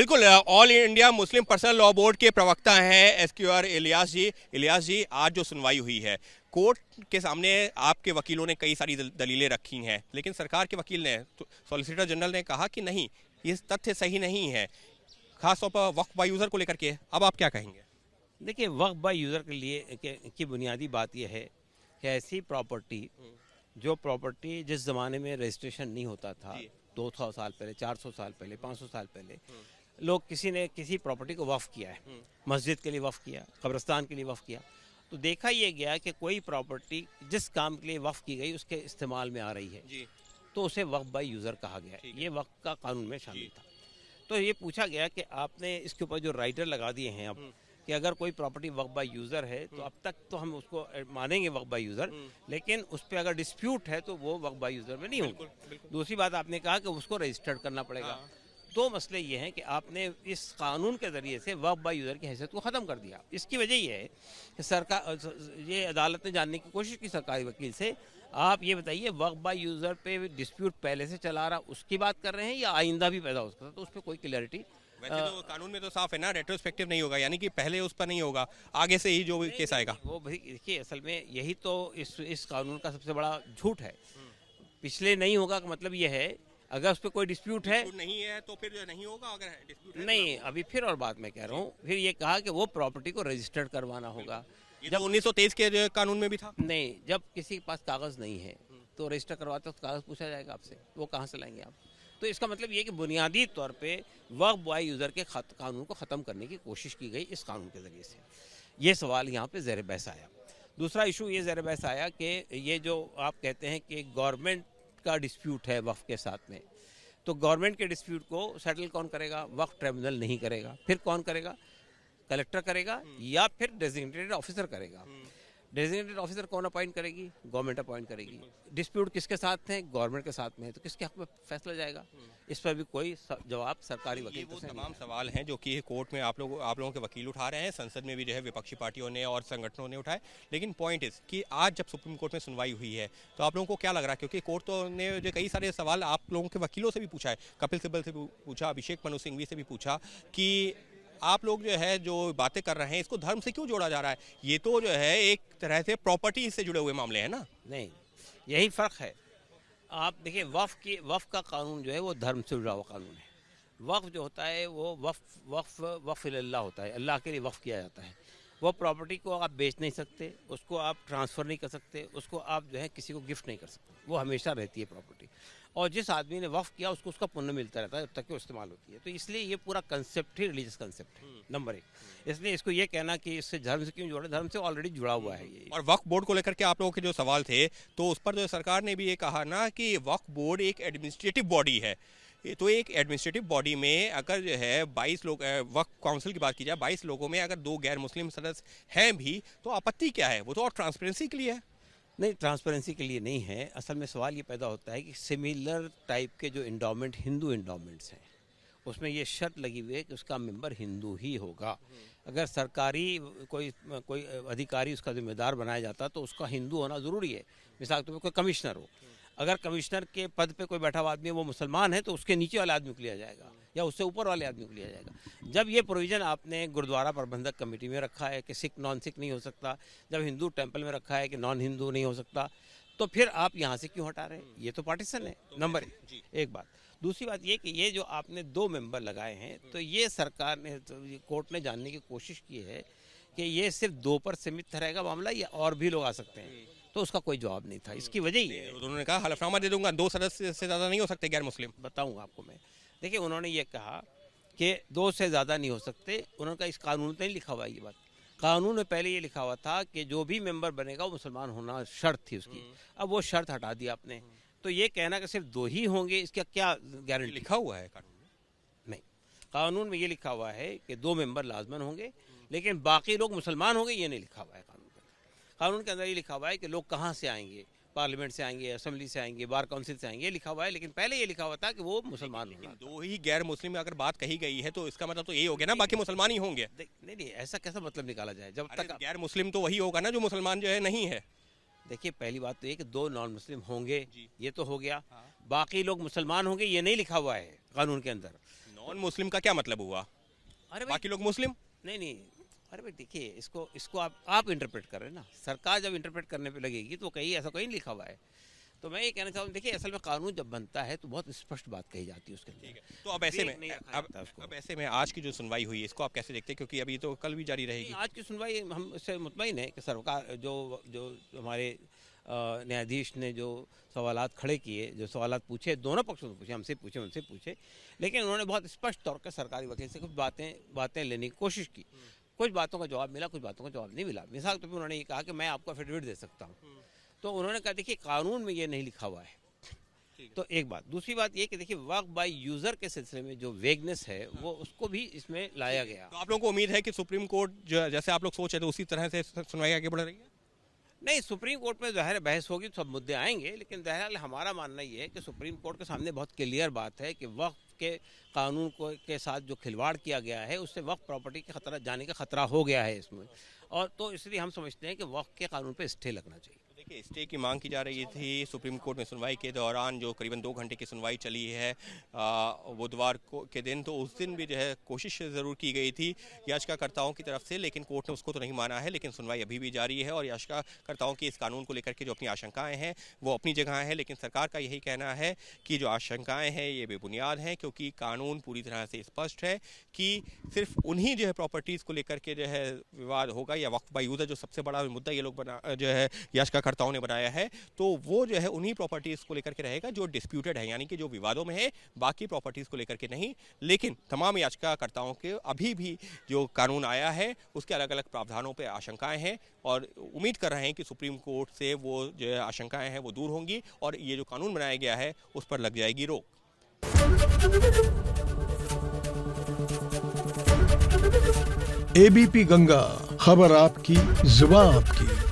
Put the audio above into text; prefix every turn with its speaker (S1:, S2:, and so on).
S1: बिल्कुल, all India Muslim personal law board के प्रवक्ता हैं एसक्यूआर इलियास जी। इलियास जी, आज जो सुनवाई हुई है कोर्ट के सामने, आपके वकीलों ने कई सारी दलीलें रखी हैं, लेकिन सरकार के वकील ने, सॉलिसिटर जनरल ने कहा कि नहीं, ये तथ्य सही नहीं है, खासतौर पर वक्फ बाय यूजर को लेकर के। अब आप क्या कहेंगे?
S2: देखिए, वक्फ बाय यूज़र के लिए की बुनियादी बात यह है कि ऐसी प्रॉपर्टी, जो प्रॉपर्टी जिस ज़माने में रजिस्ट्रेशन नहीं होता था, 200 साल पहले, 400 साल पहले, 500 साल पहले, लोग किसी ने किसी प्रॉपर्टी को वक्फ किया है, मस्जिद के लिए वक्फ किया, कब्रिस्तान के लिए वक्फ किया, तो देखा यह गया कि कोई प्रॉपर्टी जिस काम के लिए वक्फ की गई उसके इस्तेमाल में आ रही है
S1: जी।
S2: तो उसे वक्फ बाय यूज़र कहा गया। ये वक्फ का कानून में शामिल था। तो ये पूछा गया कि आपने इसके ऊपर जो राइटर लगा दिए हैं अब कि अगर कोई प्रॉपर्टी वक्फ बाय यूज़र है तो अब तक तो हम उसको मानेंगे वक्फ बाय यूज़र, लेकिन उस पर अगर डिस्प्यूट है तो वो वक्फ बाय यूज़र में नहीं होगा। दूसरी बात आपने कहा कि उसको रजिस्टर्ड करना पड़ेगा। दो मसले ये हैं कि आपने इस कानून के ज़रिए से वक्फ बाय यूज़र की हैसियत को ख़त्म कर दिया। इसकी वजह यह है कि सरकार, ये अदालत ने जानने की कोशिश की सरकारी वकील से, आप ये बताइए वक्फ बाय यूज़र पे डिस्प्यूट पहले से चला रहा उसकी बात कर रहे हैं या आइंदा भी पैदा हो सकता है, तो उस पर कोई क्लैरिटी।
S1: वैसे तो कानून में तो साफ है ना, रेट्रोस्पेक्टिव नहीं होगा, यानी कि पहले उस पर नहीं होगा, आगे से ही जो भी केस आएगा।
S2: वो भाई देखिए, असल में यही तो इस कानून का सबसे बड़ा झूठ है। पिछले नहीं होगा का मतलब ये है, अगर उस पर कोई डिस्प्यूट है
S1: नहीं है तो फिर नहीं होगा, अगर डिस्प्यूट है
S2: नहीं, अभी फिर और बात मैं कह रहा हूँ, फिर ये कहा कि वो प्रॉपर्टी को रजिस्टर्ड करवाना होगा।
S1: जब 1923 के जो कानून में भी था।
S2: नहीं, जब किसी के पास कागज़ नहीं है तो रजिस्टर करवाते तो कागज़ पूछा जाएगा आपसे, वो कहाँ से लाएंगे आप? तो इसका मतलब ये कि बुनियादी तौर पे वक्फ बाय यूज़र के कानून को ख़त्म करने की कोशिश की गई इस कानून के ज़रिए से। ये सवाल यहाँ पे ज़ेर बहस आया। दूसरा इशू ये ज़ेर बहस आया कि ये जो आप कहते हैं कि गवर्नमेंट का डिस्प्यूट है वक्फ के साथ में, तो गवर्नमेंट के डिस्प्यूट को सेटल कौन करेगा? वक्फ ट्रिब्यूनल नहीं करेगा। फिर कौन करेगा? कलेक्टर करेगा या फिर डेजिग्नेटेड ऑफिसर करेगा। डेजिग्नेटेड ऑफिसर कौन अपॉइंट करेगी? गवर्नमेंट अपॉइंट करेगी। डिस्प्यूट किसके साथ है? गवर्नमेंट के साथ में है, तो किसके हक में फैसला जाएगा? इस पर भी कोई जवाब सरकारी वकील
S1: वो तमाम सवाल हैं जो कि कोर्ट में आप लोगों के वकील उठा रहे हैं, संसद में भी जो है विपक्षी पार्टियों ने और संगठनों ने उठाए। लेकिन पॉइंट इस कि आज जब सुप्रीम कोर्ट में सुनवाई हुई है तो आप लोगों को क्या लग रहा है? क्योंकि कोर्ट तो ने जो कई सारे सवाल आप लोगों के वकीलों से भी पूछा है, कपिल सिब्बल से भी पूछा, अभिषेक मनु सिंघवी से भी पूछा कि आप लोग जो है जो बातें कर रहे हैं इसको धर्म से क्यों जोड़ा जा रहा है? ये तो जो है एक तरह से प्रॉपर्टी से जुड़े हुए मामले हैं ना।
S2: नहीं, यही फ़र्क है। आप देखिए, वक्फ का कानून जो है वो धर्म से जुड़ा हुआ कानून है। वक्फ जो होता है वो वक्फ इल्लाह होता है, अल्लाह के लिए वक्फ किया जाता है। वो प्रॉपर्टी को आप बेच नहीं सकते, उसको आप ट्रांसफ़र नहीं कर सकते, उसको आप जो है किसी को गिफ्ट नहीं कर सकते, वो हमेशा रहती है प्रॉपर्टी। और जिस आदमी ने वक्फ किया उसको उसका पुण्य मिलता रहता है जब तक कि वो इस्तेमाल होती है। तो इसलिए ये पूरा कंसेप्ट ही रिलीजियस कंसेप्ट है, नंबर एक। इसलिए इसको ये कहना कि इससे धर्म से क्यों जोड़ा, धर्म से ऑलरेडी जुड़ा हुआ है ये।
S1: और वक्फ बोर्ड को लेकर के आप लोगों के जो सवाल थे, तो उस पर जो सरकार ने भी ये कहा ना कि वक्फ बोर्ड एक एडमिनिस्ट्रेटिव बॉडी है। तो एक एडमिनिस्ट्रेटिव बॉडी में अगर जो है 22 लोग, वक्फ काउंसिल की बात की जाए, 22 लोगों में अगर 2 गैर मुस्लिम सदस्य हैं भी तो आपत्ति क्या है? वो तो और ट्रांसपेरेंसी के लिए है।
S2: नहीं, ट्रांसपेरेंसी के लिए नहीं है। असल में सवाल ये पैदा होता है कि सिमिलर टाइप के जो इंडोमेंट हिंदू इंडोमेंट्स हैं उसमें ये शर्त लगी हुई है कि उसका मेंबर हिंदू ही होगा। अगर सरकारी कोई अधिकारी उसका जिम्मेदार बनाया जाता तो उसका हिंदू होना ज़रूरी है। मिसाल के तौर पर कोई कमिश्नर हो, अगर कमिश्नर के पद पे कोई बैठा हुआ आदमी है वो मुसलमान है तो उसके नीचे वाले आदमी को लिया जाएगा या उससे ऊपर वाले आदमी को लिया जाएगा। जब ये प्रोविज़न आपने गुरुद्वारा प्रबंधक कमेटी में रखा है कि सिख नॉन सिख नहीं हो सकता, जब हिंदू टेम्पल में रखा है कि नॉन हिंदू नहीं हो सकता, तो फिर आप यहाँ से क्यों हटा रहे हैं? ये तो पार्टीशन है, नंबर एक बात। दूसरी बात ये कि ये जो आपने 2 मेंबर लगाए हैं, तो ये सरकार ने, तो ये कोर्ट ने जानने की कोशिश की है कि ये सिर्फ 2 पर सीमित रहेगा मामला या और भी लोग आ सकते हैं, तो उसका कोई जवाब नहीं था। इसकी वजह ये है,
S1: उन्होंने कहा हलफनामा दे दूंगा, 2 सदस्य से ज़्यादा नहीं हो सकते गैर मुस्लिम।
S2: बताऊंगा आपको मैं। देखिए, उन्होंने ये कहा कि 2 से ज़्यादा नहीं हो सकते। उन्होंने कहा इस कानून में नहीं लिखा हुआ है ये बात। कानून में पहले ये लिखा हुआ था कि जो भी मेंबर बनेगा वो मुसलमान होना शर्त थी उसकी। अब वो शर्त हटा दी आपने, तो ये कहना कि सिर्फ 2 ही होंगे, इसका क्या गारंटी?
S1: लिखा हुआ है कानून में?
S2: नहीं, कानून में ये लिखा हुआ है कि 2 मेंबर लाजमन होंगे, लेकिन बाकी लोग मुसलमान होंगे, ये नहीं लिखा हुआ है कानून के अंदर। कानून के अंदर ये लिखा हुआ है कि लोग कहाँ से आएंगे, पार्लियामेंट से आएंगे, असेंबली से आएंगे, बार काउंसिल से आएंगे, ये लिखा हुआ है। लेकिन पहले ये लिखा हुआ था कि वो मुसलमान होना।
S1: 2 ही गैर मुस्लिम अगर बात कही गई है तो इसका मतलब तो यही हो गया ना, बाकी मुसलमान ही होंगे।
S2: नहीं, ऐसा कैसा मतलब निकाला जाए? जब तक
S1: गैर मुस्लिम तो वही होगा ना जो मुसलमान जो है नहीं है।
S2: देखिए, पहली बात तो ये कि 2 नॉन मुस्लिम होंगे, ये तो हो गया। बाकी लोग मुसलमान होंगे, ये नहीं लिखा हुआ है कानून के अंदर।
S1: नॉन मुस्लिम का क्या मतलब हुआ?
S2: अरे
S1: बाकी लोग मुस्लिम?
S2: नहीं, अरे भाई देखिए, इसको आप इंटरप्रेट कर रहे हैं ना। सरकार जब इंटरप्रेट करने पे लगेगी तो कहीं ऐसा कहीं लिखा हुआ है। तो मैं ये कहना चाहूँ, देखिए असल में कानून जब बनता है तो बहुत स्पष्ट बात कही जाती है उसके अंदर।
S1: ठीक है, तो अब ऐसे में अब ऐसे में आज की जो सुनवाई हुई है इसको आप कैसे देखते हैं, क्योंकि अभी तो कल भी जारी रहेगी?
S2: आज की सुनवाई हम इससे मुतमईन है कि सरकार जो जो हमारे न्यायाधीश ने जो सवालात खड़े किए, जो सवालात पूछे, दोनों पक्षों से पूछे, हमसे पूछे, उनसे पूछे, लेकिन उन्होंने बहुत स्पष्ट तौर पर सरकारी वकील से कुछ बातें लेने की कोशिश की। कुछ बातों का जवाब मिला, कुछ बातों का जवाब नहीं मिला। मिसाल के तौर पर उन्होंने ये कहा कि मैं आपको एफिडेविट दे सकता हूँ। तो उन्होंने कहा देखिए कानून में ये नहीं लिखा हुआ है। तो एक बात, दूसरी बात ये कि देखिए वर्क बाय यूजर के सिलसिले में जो वेगनेस है वो उसको भी इसमें लाया गया।
S1: तो आप लोगों को उम्मीद है कि सुप्रीम कोर्ट जैसे आप लोग सोच रहे थे उसी तरह से सुनवाई आगे बढ़ रही है?
S2: नहीं, सुप्रीम कोर्ट में ज़ाहिर बहस होगी, सब मुद्दे आएंगे, लेकिन बहरहाल हमारा मानना ये है कि सुप्रीम कोर्ट के सामने बहुत क्लियर बात है कि वक्फ के कानून को के साथ जो खिलवाड़ किया गया है उससे वक्फ प्रॉपर्टी के खतरा जाने का खतरा हो गया है इसमें, और तो इसलिए हम समझते हैं कि वक्फ के कानून पे स्टे लगना चाहिए।
S1: देखिए, स्टे की मांग की जा रही थी सुप्रीम कोर्ट में। सुनवाई के दौरान जो करीबन 2 घंटे की सुनवाई चली है बुधवार को के दिन, तो उस दिन भी जो है कोशिश ज़रूर की गई थी याचिकाकर्ताओं की तरफ से, लेकिन कोर्ट ने उसको तो नहीं माना है। लेकिन सुनवाई अभी भी जारी है और याचिकाकर्ताओं की इस कानून को लेकर के जो अपनी आशंकाएं हैं वो अपनी जगह हैं, लेकिन सरकार का यही कहना है कि जो आशंकाएं हैं ये बेबुनियाद हैं, क्योंकि कानून पूरी तरह से स्पष्ट है कि सिर्फ उन्हीं जो है प्रॉपर्टीज़ को लेकर के जो है विवाद होगा, या वक्फ बाय यूजर जो सबसे बड़ा मुद्दा ये लोग जो है याचिकाकर्ताओं ने बनाया है, तो वो जो है उन्हीं प्रॉपर्टीज को लेकर के रहेगा जो डिस्प्यूटेड है, यानी कि जो विवादों में है, बाकी प्रॉपर्टीज को लेकर के नहीं। लेकिन तमाम याचिकाकर्ताओं के अभी भी जो कानून आया है उसके अलग अलग प्रावधानों पर आशंकाएं हैं, और उम्मीद कर रहे हैं कि सुप्रीम कोर्ट से वो जो है आशंकाएं हैं वो दूर होंगी और ये जो कानून बनाया गया है उस पर लग जाएगी रोक।
S3: एबीपी गंगा, खबर आपकी, जुबान आपकी।